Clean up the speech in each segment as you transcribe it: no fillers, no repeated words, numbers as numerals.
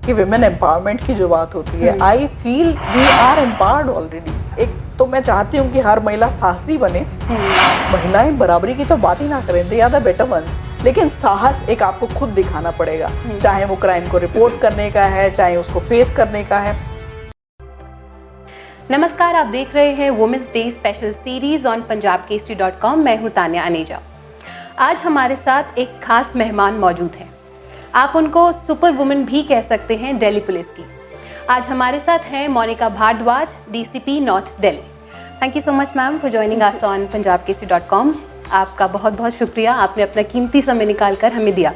कि women empowerment की जो बात होती है, I feel we are empowered already. एक तो मैं चाहती हूँ कि हर महिला साहसी बने, महिलाएं बराबरी की तो बात ही ना करें, they are the better one, लेकिन साहस एक आपको खुद दिखाना पड़ेगा, चाहे वो क्राइम को रिपोर्ट करने का है, चाहे उसको फेस करने का है। नमस्कार, आप देख रहे हैं women's day special series on punjabkesari.com। मैं हूं तान्या अनेजा। आज हमारे साथ एक खास मेहमान मौजूद है। आप उनको सुपर वुमेन भी कह सकते हैं दिल्ली पुलिस की। आज हमारे साथ हैं Monika Bhardwaj, DCP north Delhi. Thank you so much ma'am for joining us on punjabkesari.com। आपका बहुत बहुत शुक्रिया, आपने अपना कीमती समय निकाल कर हमें दिया।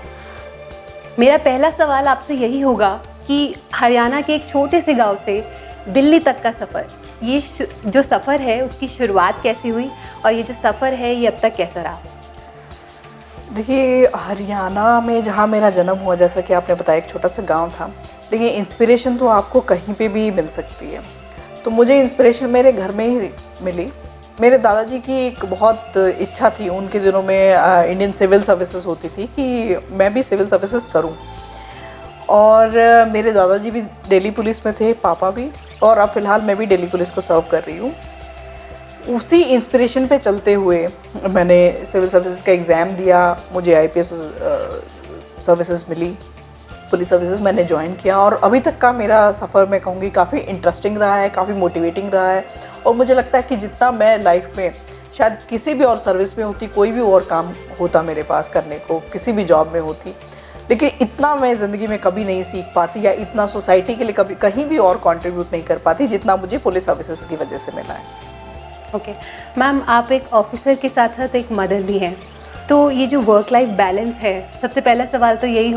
मेरा पहला सवाल आपसे यही होगा कि हरियाणा के एक छोटे से गाँव से दिल्ली तक का सफ़र, ये जो सफ़र है उसकी शुरुआत कैसी हुई और ये जो सफ़र है ये अब तक कैसा रहा? देखिए, हरियाणा में जहाँ मेरा जन्म हुआ, जैसा कि आपने बताया, एक छोटा सा गांव था, लेकिन इंस्पिरेशन तो आपको कहीं पे भी मिल सकती है। तो मुझे इंस्पिरेशन मेरे घर में ही मिली। मेरे दादाजी की एक बहुत इच्छा थी, उनके दिनों में इंडियन सिविल सर्विसेज होती थी कि मैं भी सिविल सर्विसेज करूं, और मेरे दादाजी भी दिल्ली पुलिस में थे, पापा भी, और अब फ़िलहाल मैं भी दिल्ली पुलिस को सर्व कर रही हूँ। उसी इंस्पिरेशन पे चलते हुए मैंने सिविल सर्विसेज का एग्ज़ाम दिया, मुझे आईपीएस सर्विसेज मिली, पुलिस सर्विसेज मैंने ज्वाइन किया, और अभी तक का मेरा सफ़र मैं कहूँगी काफ़ी इंटरेस्टिंग रहा है, काफ़ी मोटिवेटिंग रहा है। और मुझे लगता है कि जितना मैं लाइफ में शायद किसी भी और सर्विस में होती, कोई भी और काम होता मेरे पास करने को, किसी भी जॉब में होती, लेकिन इतना मैं ज़िंदगी में कभी नहीं सीख पाती या इतना सोसाइटी के लिए कभी कहीं भी और कंट्रीब्यूट नहीं कर पाती जितना मुझे पुलिस सर्विसेज की वजह से मिला है। ओके मैम, आप एक ऑफिसर के साथ साथ एक मदर भी हैं, तो ये जो वर्क लाइफ बैलेंस है, सबसे पहला सवाल तो यही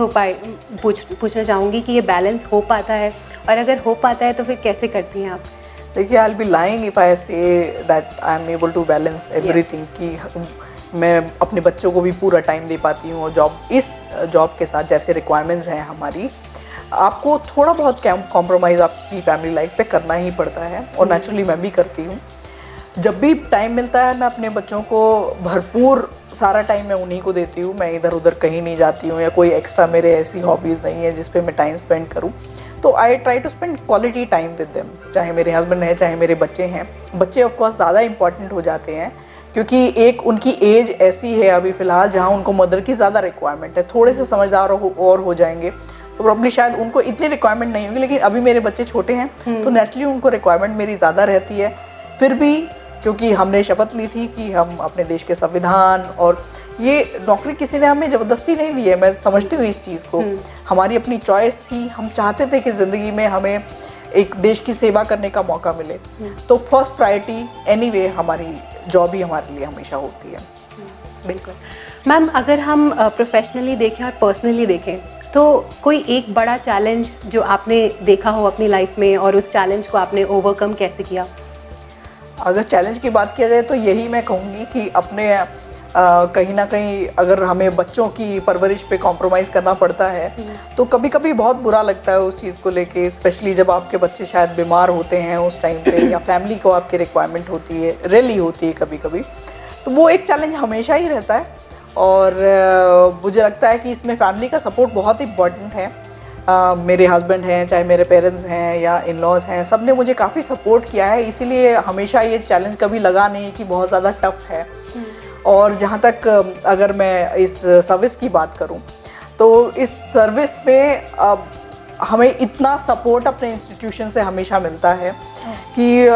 पूछना चाहूँगी कि ये बैलेंस हो पाता है, और अगर हो पाता है तो फिर कैसे करती हैं आप? देखिए, I will be lying if I say that I am able to balance everything, कि मैं अपने बच्चों को भी पूरा टाइम दे पाती हूँ, और इस जॉब के साथ जैसे रिक्वायरमेंट्स हैं हमारी, आपको थोड़ा बहुत कॉम्प्रोमाइज़ आपकी फैमिली लाइफ पे करना ही पड़ता है, और नेचुरली मैं भी करती हूँ। जब भी टाइम मिलता है मैं अपने बच्चों को भरपूर सारा टाइम मैं उन्हीं को देती हूँ, मैं इधर उधर कहीं नहीं जाती हूँ, या कोई एक्स्ट्रा मेरे ऐसी हॉबीज़ नहीं है जिस पे मैं टाइम स्पेंड करूँ। तो I try to spend quality time with them, चाहे मेरे हस्बैंड हैं, चाहे मेरे बच्चे हैं। बच्चे ऑफ कोर्स ज़्यादा इंपॉर्टेंट हो जाते हैं, क्योंकि एक उनकी एज ऐसी है अभी फ़िलहाल जहाँ उनको मदर की ज़्यादा रिक्वायरमेंट है। थोड़े से समझदार और हो जाएंगे तो प्रॉब्ली शायद उनको इतनी रिक्वायरमेंट नहीं होगी, लेकिन अभी मेरे बच्चे छोटे हैं तो नेचुरली उनको रिक्वायरमेंट मेरी ज़्यादा रहती है। फिर भी क्योंकि हमने शपथ ली थी कि हम अपने देश के संविधान, और ये नौकरी किसी ने हमें ज़बरदस्ती नहीं दी है, मैं समझती हूँ इस चीज़ को, हमारी अपनी चॉइस थी। हम चाहते थे कि ज़िंदगी में हमें एक देश की सेवा करने का मौका मिले, तो फर्स्ट प्रायोरिटी एनीवे हमारी जॉब ही हमारे लिए हमेशा होती है। बिल्कुल मैम, अगर हम प्रोफेशनली देखें और पर्सनली देखें तो कोई एक बड़ा चैलेंज जो आपने देखा हो अपनी लाइफ में, और उस चैलेंज को आपने ओवरकम कैसे किया? अगर चैलेंज की बात किया जाए तो यही मैं कहूँगी कि अपने कहीं ना कहीं अगर हमें बच्चों की परवरिश पे कॉम्प्रोमाइज़ करना पड़ता है तो कभी कभी बहुत बुरा लगता है उस चीज़ को लेके, स्पेशली जब आपके बच्चे शायद बीमार होते हैं उस टाइम पे, या फैमिली को आपकी रिक्वायरमेंट होती है, रियली होती है कभी कभी, तो वो एक चैलेंज हमेशा ही रहता है। और मुझे लगता है कि इसमें फैमिली का सपोर्ट बहुत इम्पॉर्टेंट है। मेरे हस्बैंड हैं, चाहे मेरे पेरेंट्स हैं या इन लॉज हैं, सब ने मुझे काफ़ी सपोर्ट किया है, इसीलिए हमेशा ये चैलेंज कभी लगा नहीं कि बहुत ज़्यादा टफ है। और जहाँ तक अगर मैं इस सर्विस की बात करूँ तो इस सर्विस में हमें इतना सपोर्ट अपने इंस्टीट्यूशन से हमेशा मिलता है कि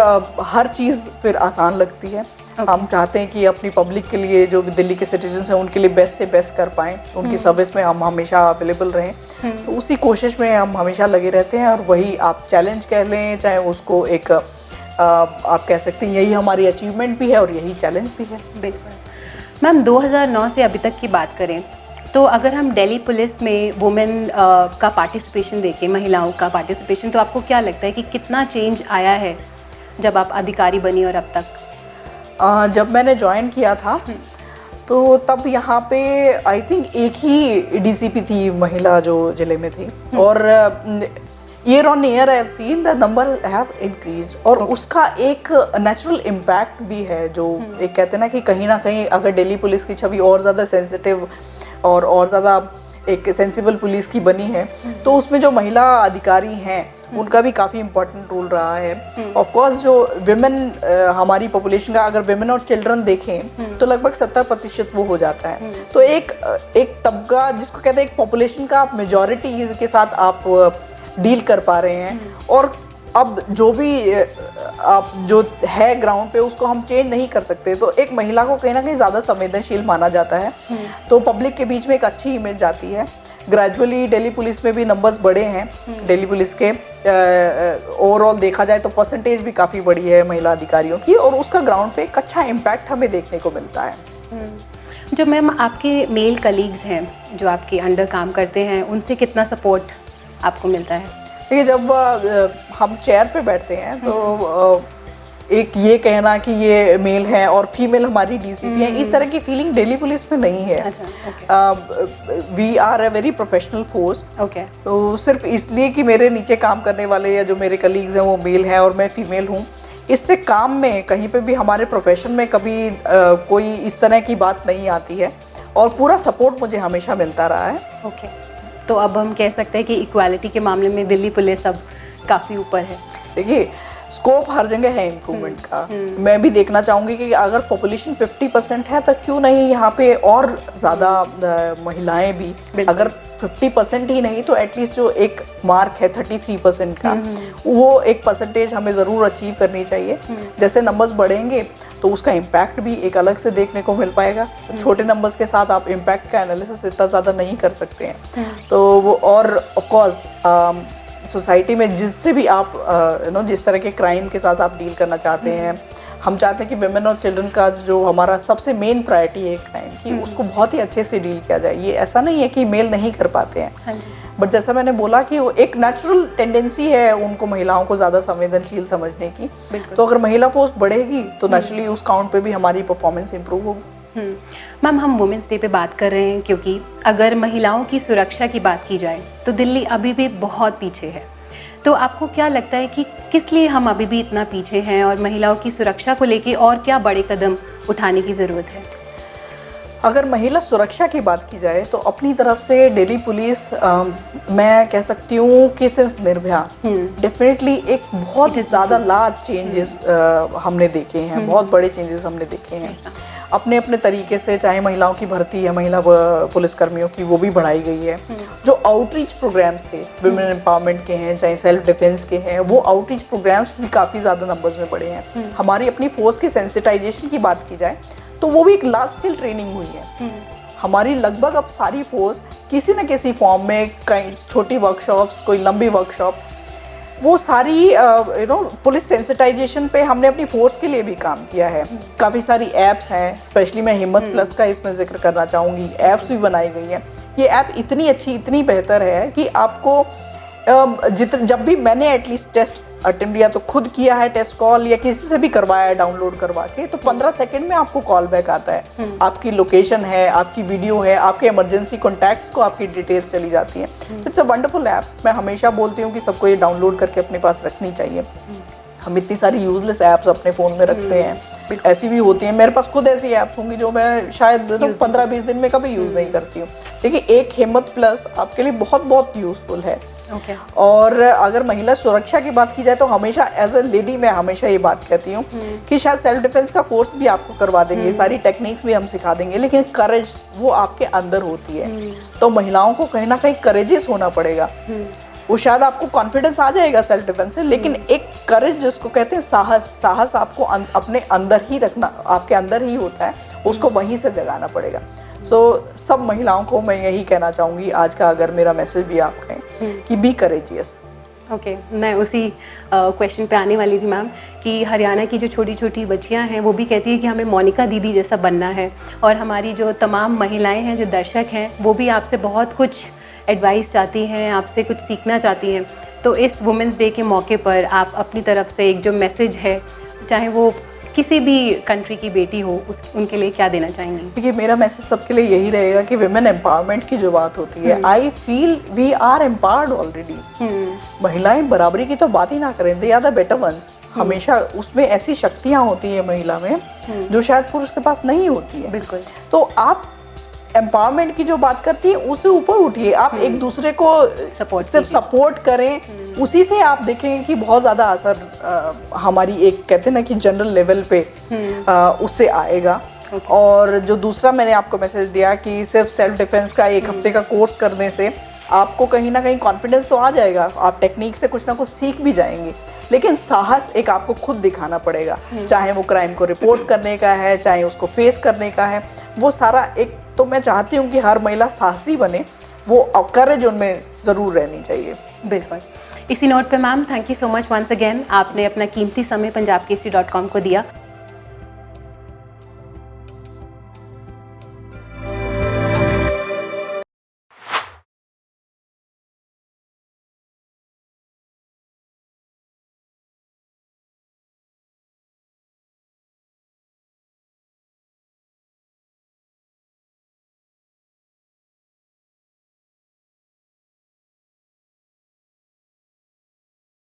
हर चीज़ फिर आसान लगती है। हम चाहते हैं कि अपनी पब्लिक के लिए, जो दिल्ली के सिटीजन्स हैं, उनके लिए बेस्ट से बेस्ट कर पाएँ, उनकी सर्विस में हम हमेशा अवेलेबल रहें, तो उसी कोशिश में हम हमेशा लगे रहते हैं। और वही आप चैलेंज कह लें, चाहे उसको एक आप कह सकते हैं, यही हमारी अचीवमेंट भी है और यही चैलेंज भी है। बिल्कुल मैम, 2009 से अभी तक की बात करें तो अगर हम दिल्ली पुलिस में वुमेन का पार्टिसिपेशन देखें, महिलाओं का पार्टिसिपेशन, तो आपको क्या लगता है कि कितना चेंज आया है जब आप अधिकारी बनी और अब तक? जब मैंने ज्वाइन किया था तो तब यहाँ पे आई थिंक एक ही डीसीपी थी महिला जो ज़िले में थी, और year on year I have seen the number have increased, और उसका एक नेचुरल इम्पैक्ट भी है, जो एक कहते हैं ना कि कहीं ना कहीं अगर दिल्ली पुलिस की छवि और ज़्यादा सेंसिटिव और ज़्यादा एक सेंसिबल पुलिस की बनी है, तो उसमें जो महिला अधिकारी हैं उनका भी काफ़ी इम्पोर्टेंट रोल रहा है। ऑफ कोर्स जो विमेन हमारी पॉपुलेशन का अगर विमेन और चिल्ड्रन देखें तो लगभग 70% वो हो जाता है। तो एक तबका जिसको कहते हैं एक पॉपुलेशन का आप मेजॉरिटी के साथ आप डील कर पा रहे हैं, और अब जो भी आप जो है ग्राउंड पे उसको हम चेंज नहीं कर सकते, तो एक महिला को कहीं ना कहीं ज़्यादा संवेदनशील माना जाता है, तो पब्लिक के बीच में एक अच्छी इमेज जाती है। ग्रेजुअली दिल्ली पुलिस में भी नंबर्स बढ़े हैं, दिल्ली पुलिस के ओवरऑल देखा जाए तो परसेंटेज भी काफ़ी बढ़ी है महिला अधिकारियों की, और उसका ग्राउंड पे एक अच्छा इम्पैक्ट हमें देखने को मिलता है। जो मैम आपके मेल कलीग्स हैं जो आपके अंडर काम करते हैं, उनसे कितना सपोर्ट आपको मिलता है? देखिए, जब हम चेयर पे बैठते हैं तो एक ये कहना कि ये मेल है और फीमेल हमारी डीसीपी है, इस तरह की फीलिंग दिल्ली पुलिस में नहीं है। We are a very professional force. तो सिर्फ इसलिए कि मेरे नीचे काम करने वाले या जो मेरे कलीग्स हैं वो मेल हैं और मैं फीमेल हूँ, इससे काम में कहीं पे भी हमारे प्रोफेशन में कभी कोई इस तरह की बात नहीं आती है, और पूरा सपोर्ट मुझे हमेशा मिलता रहा है। तो अब हम कह सकते हैं कि इक्वालिटी के मामले में दिल्ली पुलिस अब काफ़ी ऊपर है। देखिए, स्कोप हर जगह है इम्प्रूवमेंट का। मैं भी देखना चाहूँगी कि अगर पॉपुलेशन 50% है तो क्यों नहीं यहाँ पे और ज़्यादा महिलाएं भी, अगर 50% ही नहीं तो एटलीस्ट जो एक मार्क है 33% का, वो एक परसेंटेज हमें ज़रूर अचीव करनी चाहिए। जैसे नंबर्स बढ़ेंगे तो उसका इम्पैक्ट भी एक अलग से देखने को मिल पाएगा। छोटे नंबर्स के साथ आप इम्पैक्ट का एनालिसिस इतना ज़्यादा नहीं कर सकते हैं, तो वो, और ऑफकोर्स सोसाइटी में जिससे भी आप जिस तरह के क्राइम के साथ आप डील करना चाहते हैं, हम चाहते हैं कि विमेन और चिल्ड्रन का जो हमारा सबसे मेन प्रायोरिटी है क्राइम की, उसको बहुत ही अच्छे से डील किया जाए। ये ऐसा नहीं है कि मेल नहीं कर पाते हैं, बट जैसा मैंने बोला कि वो एक नेचुरल टेंडेंसी है उनको महिलाओं को ज़्यादा संवेदनशील समझने की। तो अगर महिला फोर्स बढ़ेगी तो नेचुरली उस काउंट पे भी हमारी परफॉर्मेंस इंप्रूव होगी। मैम, हम वुमेंस डे पे बात कर रहे हैं क्योंकि अगर महिलाओं की सुरक्षा की बात की जाए तो दिल्ली अभी भी बहुत पीछे है। तो आपको क्या लगता है कि किस लिए हम अभी भी इतना पीछे हैं, और महिलाओं की सुरक्षा को लेके और क्या बड़े कदम उठाने की ज़रूरत है? अगर महिला सुरक्षा की बात की जाए तो अपनी तरफ से दिल्ली पुलिस मैं कह सकती हूँ कि सिंस निर्भया डेफिनेटली एक बहुत ज़्यादा लार्ज चेंजेस हमने देखे हैं, बहुत बड़े चेंजेस हमने देखे हैं अपने अपने तरीके से। चाहे महिलाओं की भर्ती है, महिला पुलिसकर्मियों की, वो भी बढ़ाई गई है। जो आउटरीच प्रोग्राम्स थे विमेन एम्पावरमेंट के हैं, चाहे सेल्फ डिफेंस के हैं, वो आउटरीच प्रोग्राम्स भी काफ़ी ज़्यादा नंबर्स में बढ़े हैं। हमारी अपनी फोर्स की सेंसिटाइजेशन की बात की जाए तो वो भी एक लार्ज स्केल ट्रेनिंग हुई है। हमारी लगभग अब सारी फोर्स किसी न किसी फॉर्म में, कई छोटी वर्कशॉप्स, कोई लंबी वर्कशॉप, वो सारी पुलिस सेंसिटाइजेशन पे हमने अपनी फोर्स के लिए भी काम किया है। काफ़ी सारी ऐप्स हैं, स्पेशली मैं हिम्मत प्लस का इसमें जिक्र करना चाहूँगी। ऐप्स भी बनाई गई हैं। ये ऐप इतनी अच्छी, इतनी बेहतर है कि आपको जब भी मैंने एटलीस्ट टेस्ट अटेम्प्ट या तो खुद किया है, टेस्ट कॉल या किसी से भी करवाया है डाउनलोड करवा के, तो 15 सेकंड में आपको कॉल बैक आता है। आपकी लोकेशन है, आपकी वीडियो है, आपके इमरजेंसी कॉन्टैक्ट्स को आपकी डिटेल्स चली जाती हैं। It's a wonderful app. मैं हमेशा बोलती हूँ कि सबको ये डाउनलोड करके अपने पास रखनी चाहिए। हम इतनी सारी यूजलेस ऐप्स अपने फ़ोन में रखते हैं, ऐसी भी होती हैं। मेरे पास खुद ऐसी ऐप्स होंगी जो मैं शायद 15-20 दिन में कभी यूज़ नहीं करती हूँ। देखिए, एक हिम्मत प्लस आपके लिए बहुत बहुत यूज़फुल है। और अगर महिला सुरक्षा की बात की जाए तो हमेशा एज अ लेडी मैं हमेशा ये बात कहती हूँ कि शायद सेल्फ डिफेंस का कोर्स भी आपको करवा देंगे, सारी टेक्निक्स भी हम सिखा देंगे, लेकिन करेज वो आपके अंदर होती है। तो महिलाओं को कहीं ना कहीं करेजियस होना पड़ेगा। वो शायद आपको कॉन्फिडेंस आ जाएगा सेल्फ डिफेंस से, लेकिन एक करेज जिसको कहते हैं साहस आपको अपने अंदर ही रखना, आपके अंदर ही होता है, उसको वहीं से जगाना पड़ेगा। सब महिलाओं को मैं यही कहना चाहूँगी आज का अगर मेरा मैसेज भी आप कहें कि बी करेजियस। मैं उसी क्वेश्चन पे आने वाली थी मैम कि हरियाणा की जो छोटी छोटी बच्चियां हैं वो भी कहती है कि हमें मोनिका दीदी जैसा बनना है, और हमारी जो तमाम महिलाएं हैं, जो दर्शक हैं, वो भी आपसे बहुत कुछ एडवाइस चाहती हैं, आपसे कुछ सीखना चाहती हैं। तो इस वुमेंस डे के मौके पर आप अपनी तरफ से एक जो मैसेज है, चाहे वो किसी भी कंट्री की बेटी हो, उनके लिए क्या देना चाहेंगी? देखिए, मेरा मैसेज सबके लिए यही रहेगा कि विमेन एम्पावरमेंट की जो बात होती है, I feel we are empowered already. महिलाएं बराबरी की तो बात ही ना करें, they are the better ones. हमेशा उसमें ऐसी शक्तियां होती है महिला में जो शायद पुरुष के पास नहीं होती है। बिल्कुल। तो आप एम्पावरमेंट की जो बात करती है उससे ऊपर उठिए, आप एक दूसरे को Support सिर्फ कीजिए। सपोर्ट करें, उसी से आप देखेंगे कि बहुत ज़्यादा असर हमारी एक कहते हैं ना कि जनरल लेवल पे उससे आएगा। और जो दूसरा मैंने आपको मैसेज दिया कि सिर्फ सेल्फ डिफेंस का 1 हफ्ते का कोर्स करने से आपको कहीं ना कहीं कॉन्फिडेंस तो आ जाएगा, आप टेक्निक से कुछ ना कुछ सीख भी जाएंगे, लेकिन साहस एक आपको खुद दिखाना पड़ेगा, चाहे वो क्राइम को रिपोर्ट करने का है, चाहे उसको फेस करने का है, वो सारा एक तो मैं चाहती हूँ कि हर महिला साहसी बने, वो करेज उनमें ज़रूर रहनी चाहिए। बिल्कुल। इसी नोट पे ma'am thank you so much once again, आपने अपना कीमती समय पंजाबकेसरी.com को दिया।